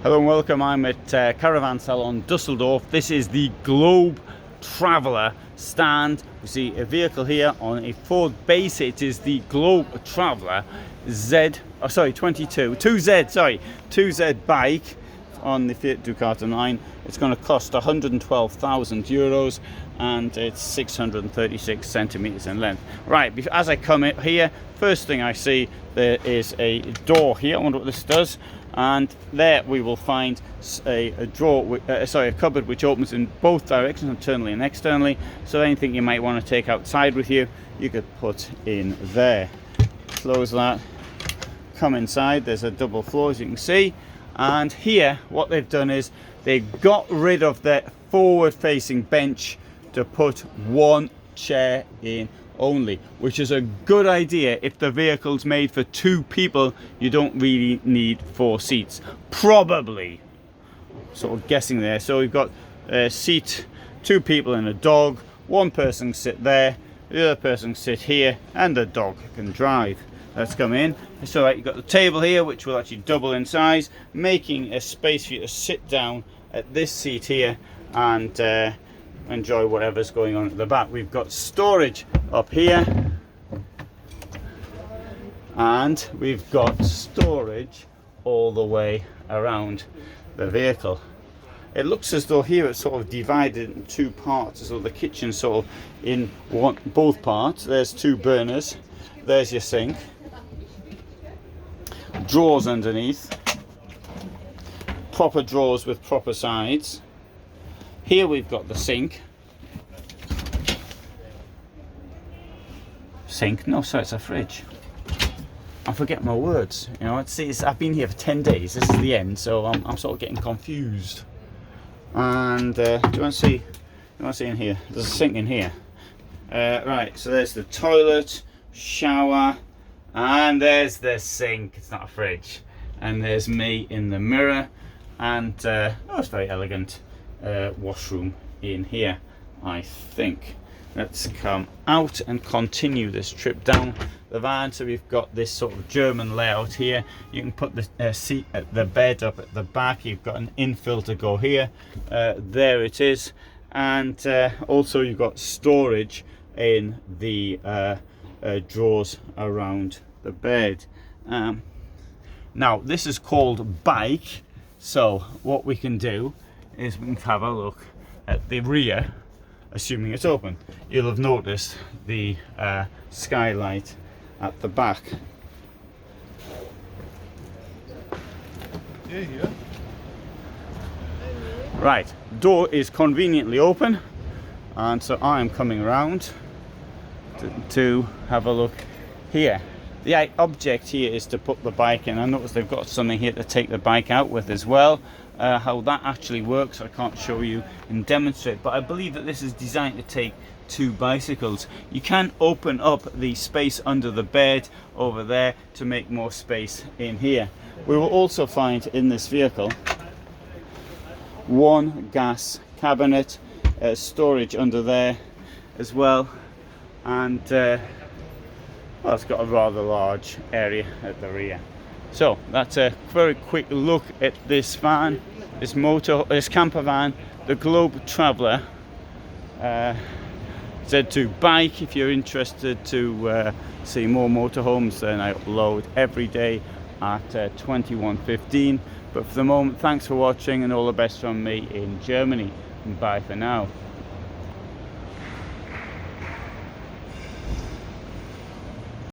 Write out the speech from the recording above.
Hello and welcome. I'm at Caravan Salon Dusseldorf. This is the Globe Traveller stand. We see a vehicle here on a Ford base. It is the Globe Traveller 2Z bike on the Fiat Ducato 9. It's going to cost 112,000 euros and it's 636 centimeters in length. Right, as I come in here, first thing I see, there is a door here. I wonder what this does. And there we will find a cupboard which opens in both directions, internally and externally. So anything you might want to take outside with you, you could put in there. Close that, come inside. There's a double floor, as you can see. And here, what they've done is they got rid of the forward-facing bench to put one chair in only, which is a good idea. If the vehicle's made for two people, you don't really need 4 seats, probably, sort of guessing there. So we've got a seat, 2 people and a dog. One person sit there, the other person sit here, and the dog can drive. Let's come in. So you've got the table here, which will actually double in size, making a space for you to sit down at this seat here and enjoy whatever's going on at the back. We've got storage up here, and we've got storage all the way around the vehicle. It looks as though here it's sort of divided in 2 parts, as though the kitchen's sort of in both parts. There's 2 burners, there's your sink, drawers underneath, proper drawers with proper sides. Here we've got the sink. No, sorry, it's a fridge. I forget my words. You know, I've been here for 10 days. This is the end, so I'm sort of getting confused. And do you want to see? You want to see in here? There's a sink in here. Right. So there's the toilet, shower, and there's the sink. It's not a fridge. And there's me in the mirror, and it's very elegant. Washroom in here, I think. Let's come out and continue this trip down the van. So we've got this sort of German layout here. You can put the seat at the bed up at the back. You've got an infill to go here. There it is. And also you've got storage in the drawers around the bed. Now this is called bike. So what we can do is we can have a look at the rear, assuming it's open. You'll have noticed the skylight at the back. Yeah. Right, door is conveniently open, and so I'm coming around to have a look here. The object here is to put the bike in. I notice they've got something here to take the bike out with as well. How that actually works I can't show you and demonstrate, but I believe that this is designed to take 2 bicycles. You can open up the space under the bed over there to make more space in here. We will also find in this vehicle 1 gas cabinet, storage under there as well, and well, it's got a rather large area at the rear. So that's a very quick look at this van, this camper van, the Globe Traveller Z2 bike. If you're interested to see more motorhomes, then I upload every day at 21:15. But for the moment, thanks for watching and all the best from me in Germany. And bye for now.